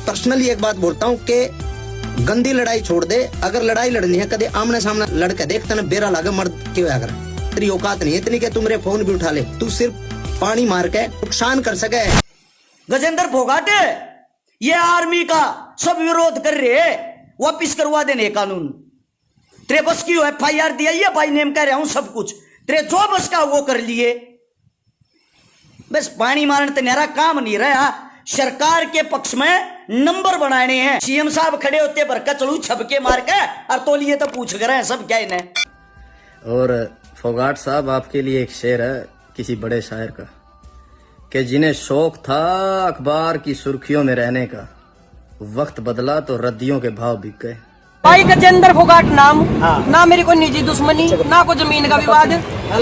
Personally एक बात बोलता हूँ कि गंदी लड़ाई छोड़ दे। अगर लड़ाई लड़नी है कदे आमने सामने लड़के देख तने बेरा लागे मर्द क्यों आकर। तेरी औकात नहीं है इतनी कि तू मेरे फोन भी उठा ले। तू सिर्फ पानी मार के नुकसान कर सके। गजेंद्र फोगाट ये आर्मी का सब विरोध कर रहे, वापिस करवा देने कानून। तेरे बस की FIR दिया ये भाई नेम कह रहा हूं सब कुछ तेरे जो बस का वो कर लिए। बस पानी मारने तो मेरा काम नहीं रहा। सरकार के पक्ष में नंबर बनाने हैं। CM साहब खड़े होते बरका चलू छबके मार के और तो लिए तो पूछ कर सब क्या इन्हें। और फोगाट साहब आपके लिए एक शेर है किसी बड़े शायर का कि जिन्हें शौक था अखबार की सुर्खियों में रहने का, वक्त बदला तो रद्दियों के भाव बिक गए। भाई गजेंद्र फोगाट नाम, ना मेरी कोई निजी दुश्मनी ना कोई जमीन का विवाद,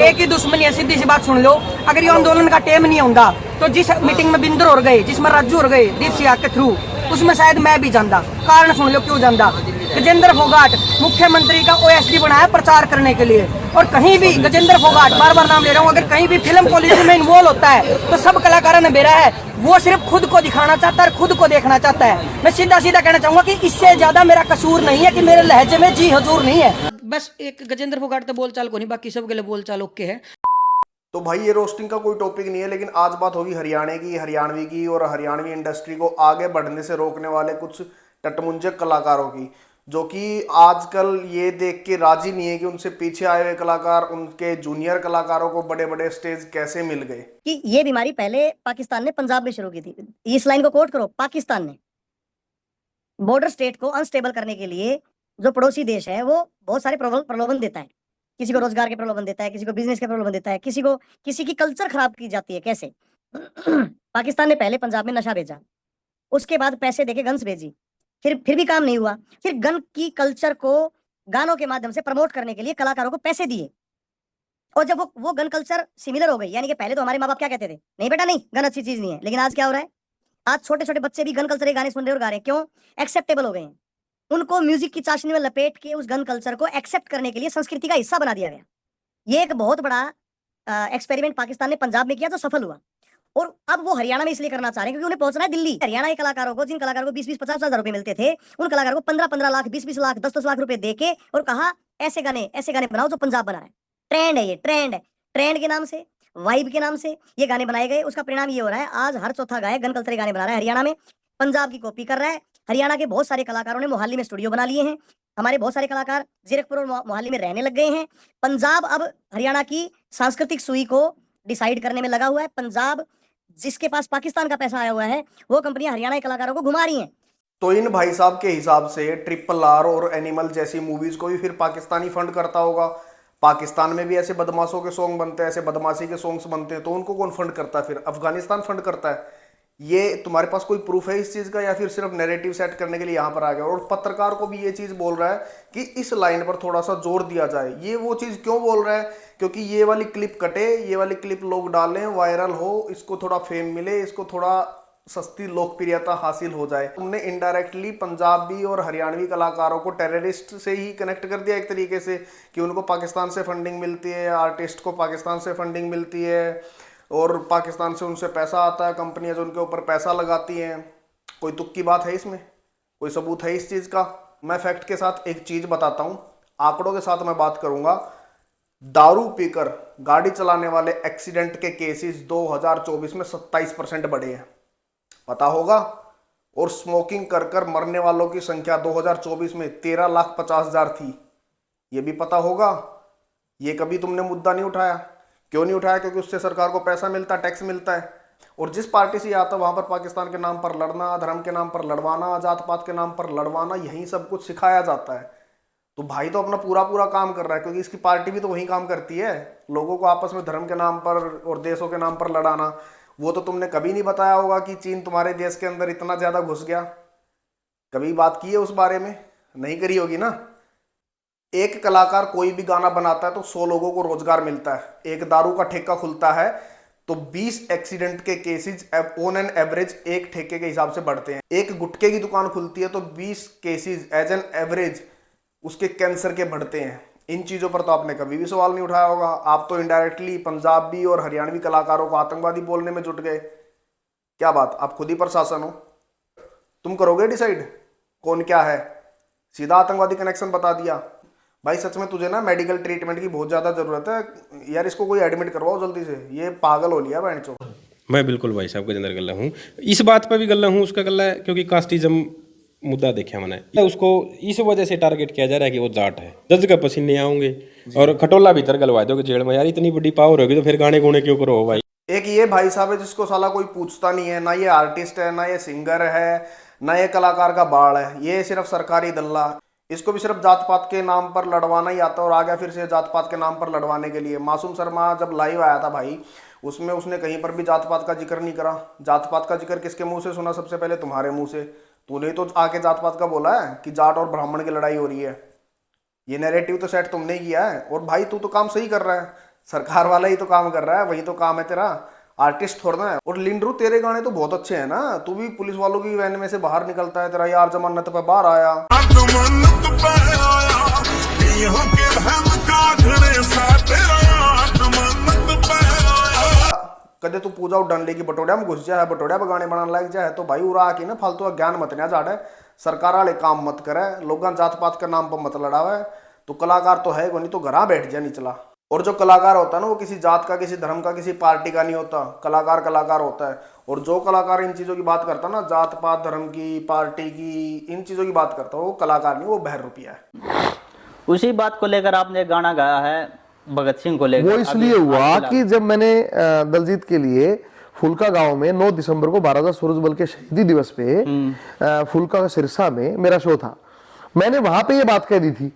एक ही दुश्मनी है। सीधी सी बात सुन लो, अगर ये आंदोलन का टेम नहीं होता तो जिस मीटिंग में बिंदर हो गए, जिसमें राजू हो गए दीप सिंह के थ्रू, उसमें शायद मैं भी जानता। कारण सुन लो क्यों जानता। गजेंद्र फोगाट मुख्यमंत्री का OSD बनाया प्रचार करने के लिए, और कहीं भी गजेंद्र फोगाट, बार बार नाम ले रहा हूँ, अगर कहीं भी फिल्म पॉलिसी में इन्वॉल्व होता है तो सब कलाकारों ने बेरा है। वो सिर्फ खुद को दिखाना चाहता है और खुद को देखना चाहता है। मैं सीधा सीधा कहना चाहूंगा कि इससे ज्यादा मेरा कसूर नहीं है कि मेरे लहजे में जी हजूर नहीं है। बस एक गजेंद्र फोगाट तो बोलचाल को नहीं, बाकी सब के लिए बोलचाल ओके है। तो भाई ये रोस्टिंग का कोई टॉपिक नहीं है, लेकिन आज बात होगी हरियाणा की, हरियाणवी की, और हरियाणवी इंडस्ट्री को आगे बढ़ने से रोकने वाले कुछ टटमुंजे कलाकारों की, जो कि आजकल ये देख के राजी नहीं है कि उनसे पीछे आए हुए कलाकार उनके जूनियर कलाकारों को बड़े बड़े स्टेज कैसे मिल गए। कि ये बीमारी पहले पाकिस्तान ने पंजाब में शुरू की थी। इस लाइन को कोट करो, पाकिस्तान ने बॉर्डर स्टेट को अनस्टेबल करने के लिए जो पड़ोसी देश है वो बहुत सारे प्रलोभन देता है। किसी को रोजगार के प्रलोभन देता है, किसी को बिजनेस के प्रलोभन देता है, किसी की कल्चर खराब की जाती है। कैसे पाकिस्तान ने पहले पंजाब में नशा भेजा, उसके बाद पैसे देके गन्स भेजी, फिर भी काम नहीं हुआ, फिर गन की कल्चर को गानों के माध्यम से प्रमोट करने के लिए कलाकारों को पैसे दिए। और जब वो गन कल्चर सिमिलर हो गई, यानी कि पहले तो हमारे माँ बाप क्या कहते थे, नहीं बेटा नहीं, गन अच्छी चीज नहीं है, लेकिन आज क्या हो रहा है, आज छोटे छोटे बच्चे भी गन कल्चर के गाने सुन रहे और गा रहे हैं। क्यों? एक्सेप्टेबल हो गए हैं। उनको म्यूजिक की चाशनी में लपेट के उस गन कल्चर को एक्सेप्ट करने के लिए संस्कृति का हिस्सा बना दिया गया। ये एक बहुत बड़ा एक्सपेरिमेंट पाकिस्तान ने पंजाब में किया जो सफल हुआ, और अब वो हरियाणा में इसलिए करना चाह रहे हैं क्योंकि उन्हें पहुंचना है दिल्ली। हरियाणा के कलाकारों को, जिन कलाकारों को 20-20, 50-50 रुपए मिलते थे, उन कलाकारों को 15-15 लाख, 20-20 लाख, 10-10 लाख रुपए देके और कहा ऐसे गाने बनाओ जो पंजाब बना रहा है। ट्रेंड है ये, ट्रेंड के नाम से, वाइब के नाम से ये गाने बनाए गए। उसका परिणाम ये हो रहा है, आज हर चौथा गायक गन कल्चर गाने बना रहा है हरियाणा में, पंजाब की कॉपी कर रहा है। हरियाणा के बहुत सारे कलाकारों ने मोहाली में स्टूडियो बना लिए हैं। हमारे बहुत सारे कलाकार जीरकपुर और मोहाली में रहने लग गए हैं। पंजाब अब हरियाणा की सांस्कृतिक सुई को डिसाइड करने में लगा हुआ है। पंजाब जिसके पास पाकिस्तान का पैसा आया हुआ है, वो कंपनियां हरियाणा के कलाकारों को घुमा रही हैं। तो इन भाई साहब के हिसाब से RRR और एनिमल जैसी मूवीज को भी फिर पाकिस्तानी फंड करता होगा। पाकिस्तान में भी ऐसे बदमाशों के सॉन्ग बनते हैं, ऐसे बदमाशी के सॉन्ग्स बनते हैं, तो उनको कौन फंड करता है? फिर अफगानिस्तान फंड करता है। ये तुम्हारे पास कोई प्रूफ है इस चीज का, या फिर सिर्फ नैरेटिव सेट करने के लिए यहाँ पर आ गया? और पत्रकार को भी ये चीज बोल रहा है कि इस लाइन पर थोड़ा सा जोर दिया जाए। ये वो चीज क्यों बोल रहा है? क्योंकि ये वाली क्लिप कटे, ये वाली क्लिप लोग डालें, वायरल हो, इसको थोड़ा फेम मिले, इसको थोड़ा सस्ती लोकप्रियता हासिल हो जाए। तुमने इनडायरेक्टली पंजाबी और हरियाणवी कलाकारों को टेररिस्ट से ही कनेक्ट कर दिया एक तरीके से, कि उनको पाकिस्तान से फंडिंग मिलती है, आर्टिस्ट को पाकिस्तान से फंडिंग मिलती है, और पाकिस्तान से उनसे पैसा आता है, कंपनियां जो उनके ऊपर पैसा लगाती हैं। कोई तुक की बात है इसमें? कोई सबूत है इस चीज़ का? मैं फैक्ट के साथ एक चीज़ बताता हूँ, आंकड़ों के साथ मैं बात करूँगा। दारू पीकर गाड़ी चलाने वाले एक्सीडेंट के केसेस 2024 में 27% बढ़े हैं, पता होगा। और स्मोकिंग कर कर मरने वालों की संख्या 2024 में 13,50,000 थी, ये भी पता होगा। ये कभी तुमने मुद्दा नहीं उठाया। क्यों नहीं उठाया? क्योंकि उससे सरकार को पैसा मिलता है, टैक्स मिलता है। और जिस पार्टी से आता है वहां पर पाकिस्तान के नाम पर लड़ना, धर्म के नाम पर लड़वाना, जात पात के नाम पर लड़वाना, यही सब कुछ सिखाया जाता है। तो भाई तो अपना पूरा काम कर रहा है, क्योंकि इसकी पार्टी भी तो वही काम करती है, लोगों को आपस में धर्म के नाम पर और देशों के नाम पर लड़ाना। वो तो तुमने कभी नहीं बताया होगा कि चीन तुम्हारे देश के अंदर इतना ज्यादा घुस गया। कभी बात की है उस बारे में? नहीं करी होगी ना। एक कलाकार कोई भी गाना बनाता है तो 100 लोगों को रोजगार मिलता है। एक दारू का ठेका खुलता है तो 20 एक्सीडेंट के केसेस ऑन एन एवरेज एक ठेके के हिसाब से बढ़ते हैं। एक गुटखे की दुकान खुलती है तो 20 केसेस एज एन एवरेज उसके कैंसर के बढ़ते हैं। इन चीजों पर तो आपने कभी भी सवाल नहीं उठाया होगा। आप तो इनडायरेक्टली पंजाबी और हरियाणवी कलाकारों को आतंकवादी बोलने में जुट गए। क्या बात, आप खुद ही प्रशासन हो? तुम करोगे डिसाइड कौन क्या है? सीधा आतंकवादी कनेक्शन बता दिया। भाई सच में तुझे ना मेडिकल ट्रीटमेंट की बहुत ज्यादा जरूरत है यार, इसको कोई एडमिट करवाओ जल्दी से, ये पागल हो लिया बहनचोद। मैं बिल्कुल भाई साहब के अंदर गल्ला हूँ, इस बात पर भी गल्ला हूँ, उसका गल्ला है क्योंकि कास्टिज्म मुद्दा देखा मैंने, उसको इस वजह से टारगेट किया जा रहा है कि वो जाट है। जज का पसीने आऊंगे और खटोला भीतर गलवा दोगे जेल में। यार इतनी बड़ी पावर होगी तो फिर गाने गुने क्यों करो भाई? एक ये भाई साहब है जिसको साला कोई पूछता नहीं है, ना ये आर्टिस्ट है, ना ये सिंगर है, ना ये कलाकार का बाड़ है, ये सिर्फ सरकारी दल्ला। इसको भी सिर्फ जात पात के नाम पर लड़वाना ही आता है और आ गया फिर से जात पात के नाम पर लड़वाने के लिए। मासूम शर्मा जब लाइव आया था भाई, उसमें उसने कहीं पर भी जात पात का जिक्र नहीं करा। जात पात का जिक्र किसके मुंह से सुना? सबसे पहले तुम्हारे मुंह से। तूने तो आके जात पात का बोला है कि जाट और ब्राह्मण की लड़ाई हो रही है। ये नैरेटिव तो सेट तुमने ही किया है। और भाई तू तो काम सही कर रहा है, सरकार वाला ही तो काम कर रहा है, वही तो काम है तेरा, आर्टिस्ट थोड़ा है। और लिंडरू तेरे गाने तो बहुत अच्छे हैं ना, तू भी पुलिस वालों की वैन में से बाहर निकलता है, तेरा यार जमानत पे बाहर आया। कदे तू पूजा डंडे की बटोड़िया में घुस जाए, बटोड़िया में गाने बनाने लग जाए, तो भाई उड़ा के ना फालतू ज्ञान मत ना झाड़े, सरकार वाले काम मत करे, लोगों जात पात के नाम पर मत लड़ावे। तो कलाकार तो है नहीं तो घरा बैठ जा निचला। और जो कलाकार होता है ना वो किसी जात का, किसी धर्म का, किसी पार्टी का नहीं होता। कलाकार कलाकार होता है। और जो कलाकार इन चीजों की बात करता है ना, जात पात धर्म की, पार्टी की, इन चीजों की बात करता है, वो कलाकार नहीं, वो बहर रुपया है। उसी बात को लेकर आपने गाना गाया है भगत सिंह को लेकर। वो इसलिए हुआ कि जब मैंने दलजीत के लिए फुल्का गांव में 9 दिसंबर को महाराजा सूरजमल के शहीदी दिवस पे फुल्का सिरसा में मेरा शो था, मैंने वहां पे ये बात कह दी थी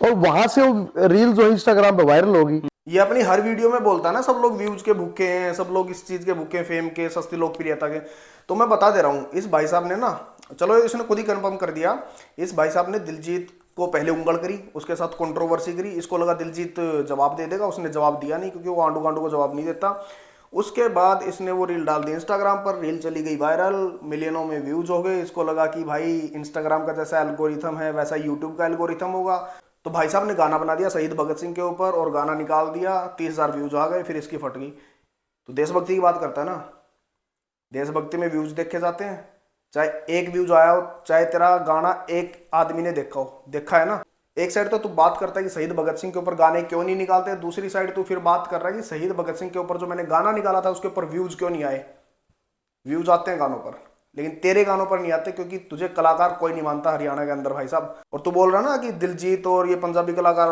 और वहां से वो रील जो इंस्टाग्राम पे वायरल होगी। ये अपनी हर वीडियो में बोलता है ना, सब लोग व्यूज के भूखे हैं, सब लोग इस चीज के भूखे हैं, फेम के, सस्ती लोकप्रियता के। तो मैं बता दे रहा हूँ, इस भाई साहब ने ना, चलो इसने खुद ही कंफर्म कर दिया, इस भाई साहब ने दिलजीत को पहले उंगल करी, उसके साथ कंट्रोवर्सी करी, इसको लगा दिलजीत जवाब दे देगा, उसने जवाब दिया नहीं क्योंकि वो आंडू गांडू को जवाब नहीं देता। उसके बाद इसने वो रील डाल दी इंस्टाग्राम पर, रील चली गई वायरल, मिलियनों में व्यूज हो गए। इसको लगा कि भाई इंस्टाग्राम का जैसा एल्गोरिथम है वैसा यूट्यूब का एल्गोरिथम होगा। तो भाई साहब ने गाना बना दिया शहीद भगत सिंह के ऊपर और गाना निकाल दिया, 30,000 व्यूज आ गए, फिर इसकी फट गई। तो देशभक्ति की बात करता है ना, देशभक्ति में व्यूज देखे जाते हैं, चाहे एक व्यूज आया हो, चाहे तेरा गाना एक आदमी ने देखा हो, देखा है ना। एक साइड तो तू बात करता है कि शहीद भगत सिंह के ऊपर गाने क्यों नहीं निकालते, दूसरी साइड तू फिर बात कर रहा है कि शहीद भगत सिंह के ऊपर जो मैंने गाना निकाला था उसके ऊपर व्यूज क्यों नहीं आए। व्यूज आते हैं गानों पर, लेकिन तेरे गानों पर नहीं आते क्योंकि तुझे कलाकार कोई नहीं मानता हरियाणा के अंदर भाई साहब। और तू बोल रहा ना कि दिलजीत और ये पंजाबी कलाकार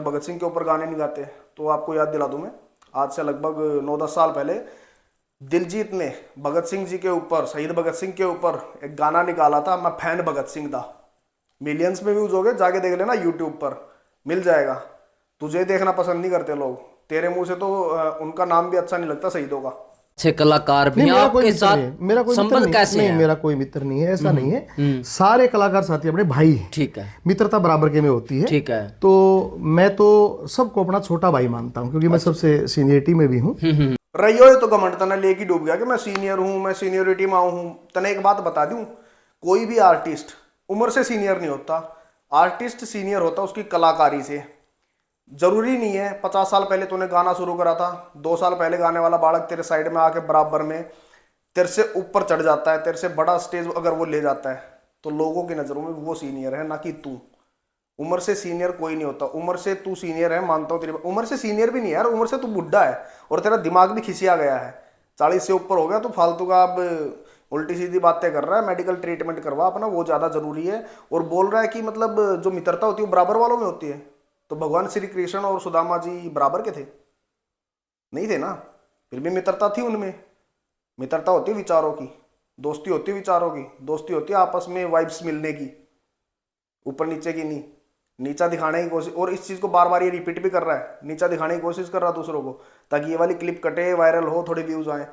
भगत सिंह के ऊपर गाने नहीं गाते, तो आपको याद दिला दूं मैं, आज से लगभग 9-10 साल पहले दिलजीत ने भगत सिंह जी के ऊपर, शहीद भगत सिंह के ऊपर एक गाना निकाला था, मैं फैन भगत सिंह दा। मिलियंस में व्यूज हो गए, जाके देख लेना यूट्यूब पर मिल जाएगा। तुझे देखना पसंद नहीं करते लोग, तेरे मुंह से तो उनका नाम भी अच्छा नहीं लगता शहीदों का। अच्छे कलाकार भी आपके साथ मेरा कोई संबंध कैसे है? मेरा कोई मित्र नहीं है, ऐसा नहीं है, सारे कलाकार साथी अपने भाई हैं। ठीक है, मित्रता बराबर के में होती है। ठीक है। तो मैं तो सबको अपना छोटा भाई मानता हूँ क्योंकि मैं सबसे सीनियरिटी में भी हूँ। रही तो घमंड तना लेके डूब गया कि मैं सीनियर हूँ, मैं सीनियरिटी में आऊँ हूँ। तने एक बात बता दूं, कोई भी आर्टिस्ट उम्र से सीनियर नहीं होता, आर्टिस्ट सीनियर होता उसकी कलाकारी से। जरूरी नहीं है 50 साल पहले तूने गाना शुरू करा था, 2 साल पहले गाने वाला बालक तेरे साइड में आके बराबर में तेरे से ऊपर चढ़ जाता है, तेरे से बड़ा स्टेज अगर वो ले जाता है तो लोगों की नजरों में वो सीनियर है, ना कि तू। उम्र से सीनियर कोई नहीं होता। उम्र से तू सीनियर है मानता हूँ, तेरी उम्र से सीनियर भी नहीं है यार, उम्र से तू बुढ़ा है और तेरा दिमाग भी खिसिया गया है, 40 से ऊपर हो गया, तो फालतू का अब उल्टी सीधी बातें कर रहा है। मेडिकल ट्रीटमेंट करवा अपना, वो ज्यादा जरूरी है। और बोल रहा है कि मतलब जो मित्रता होती है वो बराबर वालों में होती है। तो भगवान श्री कृष्ण और सुदामा जी बराबर के थे? नहीं थे ना, फिर भी मित्रता थी उनमें। मित्रता होती है विचारों की, दोस्ती होती है विचारों की, दोस्ती होती है आपस में वाइब्स मिलने की, ऊपर नीचे की नहीं। नीचा दिखाने की कोशिश, और इस चीज को बार बार ये रिपीट भी कर रहा है, नीचा दिखाने की कोशिश कर रहा है दूसरों को, ताकि ये वाली क्लिप कटे, वायरल हो, थोड़े व्यूज आए।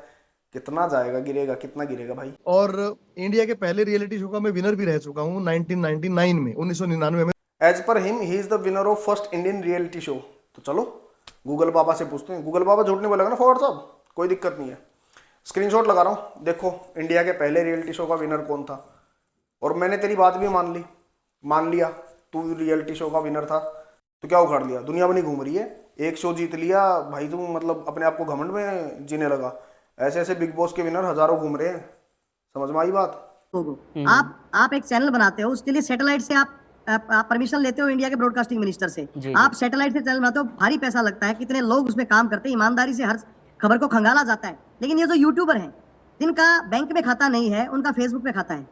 कितना जाएगा, गिरेगा, कितना गिरेगा भाई। और इंडिया के पहले रियलिटी शो का मैं विनर भी रह चुका हूँ 1999 में, 1999 में। As per him he is the winner of first Indian reality show. तो चलो गूगल बाबा से पूछते हैं। गूगल बाबा झूठ नहीं बोलेगा ना फॉरवर्ड साहब, कोई दिक्कत नहीं है। स्क्रीनशॉट लगा रहा हूँ, देखो इंडिया के पहले रियलिटी शो का विनर कौन था। और मैंने तेरी बात भी मान लिया तू रियलिटी शो का विनर था, तो क्या उखाड़ लिया? दुनिया में नहीं घूम रही है, एक शो जीत लिया भाई, तू मतलब अपने आप को घमंड में जीने लगा। ऐसे ऐसे बिग बॉस के विनर हजारों घूम रहे हैं, समझ में आई बात? को। आप एक चैनल बनाते हो, उसके लिए सैटेलाइट से आप परमिशन लेते हो इंडिया के ब्रॉडकास्टिंग मिनिस्टर से। आप सैटेलाइट से चैनल बनाते हो, भारी पैसा लगता है, कितने लोग उसमें काम करते हैं, ईमानदारी से हर खबर को खंगाला जाता है। लेकिन ये जो यूट्यूबर हैं, जिनका बैंक में खाता नहीं है, उनका फेसबुक पे खाता है,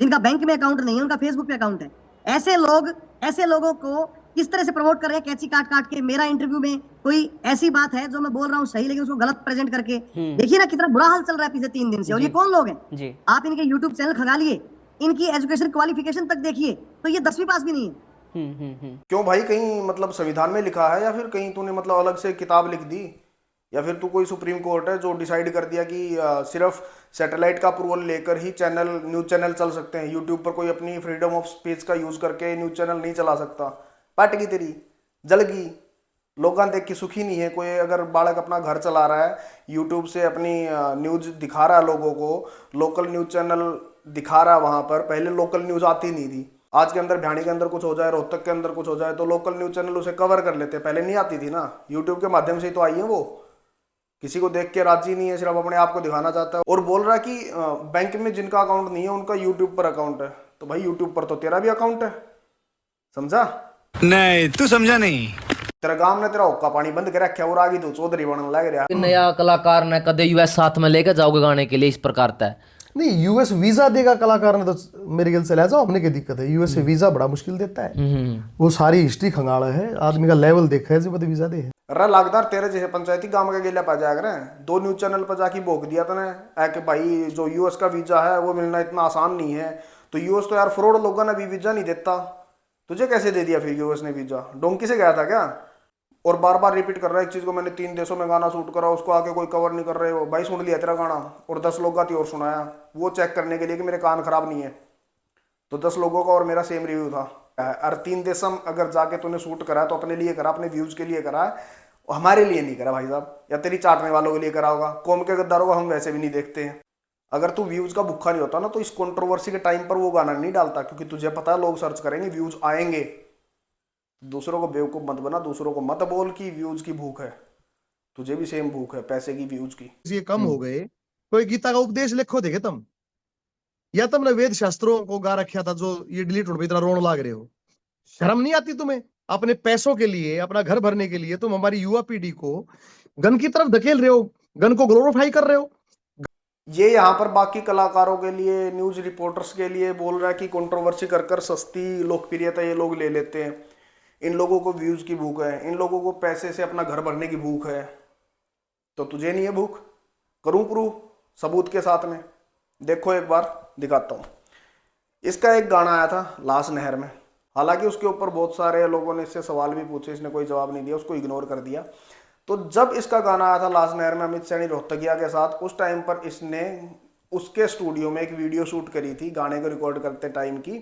जिनका बैंक में अकाउंट नहीं है, उनका फेसबुक पे अकाउंट है, ऐसे लोगों को किस तरह से प्रमोट कर रहे हैं, कैची काट काट के। मेरा इंटरव्यू में कोई ऐसी बात है जो मैं बोल रहा हूँ सही, लेकिन उसको गलत प्रेजेंट करके, देखिए ना कितना बुरा हाल चल रहा है पिछले 3 दिन से। और ये कौन लोग हैं? आप इनके यूट्यूब चैनल खंगालिए, इनकी एजुकेशन क्वालिफिकेशन तक देखिए, तो ये 10वीं पास भी नहीं है। क्यों भाई, कहीं मतलब संविधान में लिखा है या फिर कहीं तूने मतलब अलग से किताब लिख दी, या फिर तू कोई सुप्रीम कोर्ट है जो डिसाइड कर दिया कि सिर्फ सैटेलाइट का अप्रूवल लेकर ही न्यूज चैनल चल सकते हैं, यूट्यूब पर कोई अपनी फ्रीडम ऑफ स्पीच का यूज करके न्यूज चैनल नहीं चला सकता? पट गई तेरी, जल गई। लोग देख के सुखी नहीं है। कोई अगर बालक अपना घर चला रहा है, यूट्यूब से अपनी न्यूज दिखा रहा है लोगों को, लोकल न्यूज चैनल दिखा रहा है वहां पर, पहले लोकल न्यूज आती नहीं थी। आज के अंदर भिवानी के अंदर कुछ हो जाए, रोहतक के अंदर कुछ हो जाए, तो लोकल न्यूज चैनल उसे कवर कर लेते, पहले नहीं आती थी ना। यूट्यूब के माध्यम से ही तो आई है वो। किसी को देख के राजी नहीं है, सिर्फ अपने आप को दिखाना चाहता है। और बोल रहा है कि बैंक में जिनका अकाउंट नहीं है उनका यूट्यूब पर अकाउंट है। तो भाई यूट्यूब पर तो तेरा भी अकाउंट है, समझा? नहीं, तू समझा नहीं। तेरा गांव ने तेरा हुक्का पानी बंद कर रखा और आगे तो चौधरी बनने लग रहा। नया कलाकार ने कदे यूएस साथ में लेके जाओगे गाने के लिए, इस प्रकार का नहीं, यूएस वीजा देगा कलाकार ने, तो मेरे ख्याल से ले जाओ, हमने क्या दिक्कत है? यूएस से वीजा बड़ा मुश्किल देता है, वो सारी हिस्ट्री खंगाड़ा है, आदमी का लेवल देखा है, जब वीजा दे। अरे लागदार तेरे जैसे पंचायती गांव के गेला पा जाएगा, 2 न्यूज चैनल पर जाके भोग दिया तने कि भाई जो यूएस का वीजा है वो मिलना इतना आसान नहीं है। तो यूएस तो यार फ्रॉड लोगों ने भी वीजा नहीं देता, तुझे कैसे दे दिया फिर यूएस ने वीजा? डोंकी से गया था क्या? और बार बार रिपीट कर रहा है एक चीज को, मैंने 3 देशों में गाना शूट करा, उसको आके कोई कवर नहीं कर रहे हो। भाई सुन लिया तेरा गाना और 10 लोगों का और सुनाया, वो चेक करने के लिए कि मेरे कान खराब नहीं है। तो 10 लोगों का और मेरा सेम रिव्यू था। और 3 देशों अगर जाके तूने शूट करा तो अपने लिए करा, अपने व्यूज के लिए करा, हमारे लिए नहीं करा भाई साहब, या तेरी चाटने वालों के लिए करा होगा। कौम के गद्दारों को हम वैसे भी नहीं देखते हैं। अगर तू व्यूज का भूखा नहीं होता ना तो इस कंट्रोवर्सी के टाइम पर वो गाना नहीं डालता, क्योंकि तुझे पता है लोग सर्च करेंगे, व्यूज आएंगे। दूसरों को बेवकूफ मत बना, दूसरों को मत बोल कि व्यूज की भूख है, तुझे भी सेम भूख है पैसे की, व्यूज की। ये कम हो गए, कोई गीता का उपदेश लिखो देखे तुम, या तुमने वेद शास्त्रों को गा रखा था जो ये डिलीट हो इतना रोन लाग रहे हो? शर्म नहीं आती तुम्हें? अपने पैसों के लिए, अपना घर भरने के लिए तुम हमारी युवा पीढ़ी को गन की तरफ धकेल रहे हो, गन को ग्लोरीफाई कर रहे हो। ये यहाँ पर बाकी कलाकारों के लिए, न्यूज रिपोर्टर्स के लिए बोल रहा है कि कंट्रोवर्सी कर कर सस्ती लोकप्रियता ये लोग ले लेते हैं। इन लोगों को व्यूज की भूख है, इन लोगों को पैसे से अपना घर भरने की भूख है। तो तुझे नहीं है भूख? करूं प्रूफ सबूत के साथ में, देखो एक बार दिखाता हूं। इसका एक गाना आया था लाश नहर में, हालांकि उसके ऊपर बहुत सारे लोगों ने इससे सवाल भी पूछे, इसने कोई जवाब नहीं दिया, उसको इग्नोर कर दिया। तो जब इसका गाना आया था लाश नहर में अमित सैनी रोहतकिया के साथ, उस टाइम पर इसने उसके स्टूडियो में एक वीडियो शूट करी थी गाने को रिकॉर्ड करते टाइम की।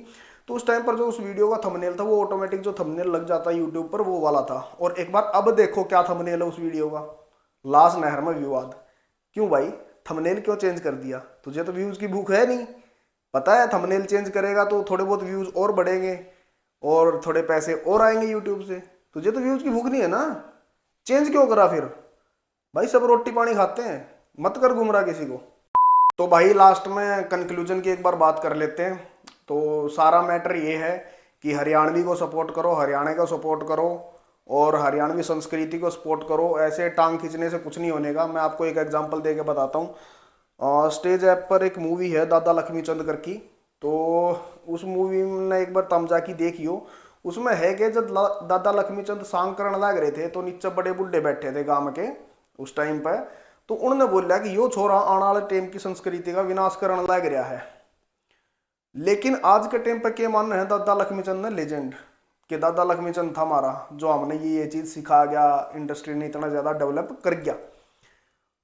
तो उस टाइम पर जो उस वीडियो का थंबनेल था वो ऑटोमेटिक जो थंबनेल लग जाता है यूट्यूब पर वो वाला था। और एक बार अब देखो क्या थंबनेल है उस वीडियो का, लाश नहर में विवाद। क्यों भाई थंबनेल क्यों चेंज कर दिया? तुझे तो व्यूज की भूख है नहीं, पता है थंबनेल चेंज करेगा तो थोड़े बहुत व्यूज और बढ़ेंगे और थोड़े पैसे और आएंगे यूट्यूब से। तुझे तो व्यूज की भूख नहीं है ना, चेंज क्यों करा फिर? भाई सब रोटी पानी खाते हैं, मत कर गुमराह किसी को। तो भाई लास्ट में कंक्लूजन की एक बार बात कर लेते हैं। तो सारा मैटर ये है कि हरियाणवी को सपोर्ट करो, हरियाणा को सपोर्ट करो और हरियाणवी संस्कृति को सपोर्ट करो। ऐसे टांग खींचने से कुछ नहीं होने का। मैं आपको एक एग्जांपल दे के बताता हूँ। स्टेज ऐप पर एक मूवी है दादा लक्ष्मीचंद कर की, तो उस मूवी में एक बार तमजा की देखियो। उसमें है कि जब दादा लक्ष्मीचंद सांग करने लग रहे थे तो नीचे बड़े बुढ़े बैठे थे गांव के उस टाइम पर। तो उन्होंने बोला कि यो छोरा आने वाले टाइम की संस्कृति का विनाश करने लग रहा है। लेकिन आज के टाइम पर क्या मान रहे हैं दादा लक्ष्मीचंद ने लेजेंड, कि दादा लक्ष्मीचंद था हमारा जो हमने ये चीज सिखा गया, इंडस्ट्री ने इतना ज्यादा डेवलप कर गया।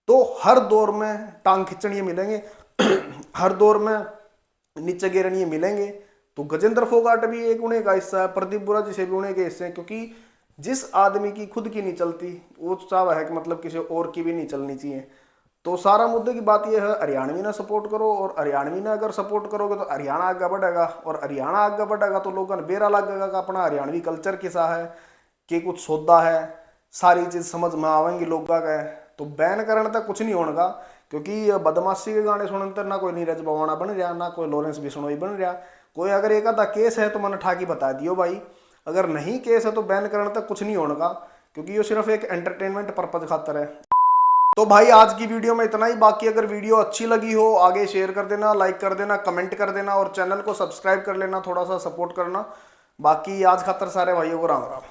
तो हर दौर में टांग खिंचड़िए मिलेंगे हर दौर में नीचे गिरनिए मिलेंगे। तो गजेंद्र फोगाट भी एक उन्हें का हिस्सा है, प्रदीप बुरा जिसे भी उन्हें के हिस्से हैं, क्योंकि जिस आदमी की खुद की नहीं चलती वो चाह है कि मतलब किसी और की भी नहीं चलनी चाहिए। तो सारा मुद्दे की बात यह है हरियाणवी ने सपोर्ट करो, और हरियाणवी ने अगर सपोर्ट करोगे तो हरियाणा आगे बढ़ेगा, और हरियाणा आगे बढ़ेगा तो लोगों ने बेरा लगेगा कि अपना हरियाणवी कल्चर किसा है, कि कुछ सौदा है, सारी चीज समझ में आवेंगी लोगों का। तो बैन करने तक कुछ नहीं होगा, क्योंकि बदमाशी के गाने सुनते ना कोई नीरज बवाना बन रहा, ना कोई लॉरेंस बिश्नोई बन रहा। कोई अगर एक आधा केस है तो मैंने ठाकी बता दियो भाई, अगर नहीं केस है तो बैन करने तक कुछ नहीं होने का, क्योंकि ये सिर्फ एक एंटरटेनमेंट पर्पज खातर है। तो भाई आज की वीडियो में इतना ही। बाकी अगर वीडियो अच्छी लगी हो आगे शेयर कर देना, लाइक कर देना, कमेंट कर देना और चैनल को सब्सक्राइब कर लेना, थोड़ा सा सपोर्ट करना। बाकी आज खातर सारे भाइयों को राम राम।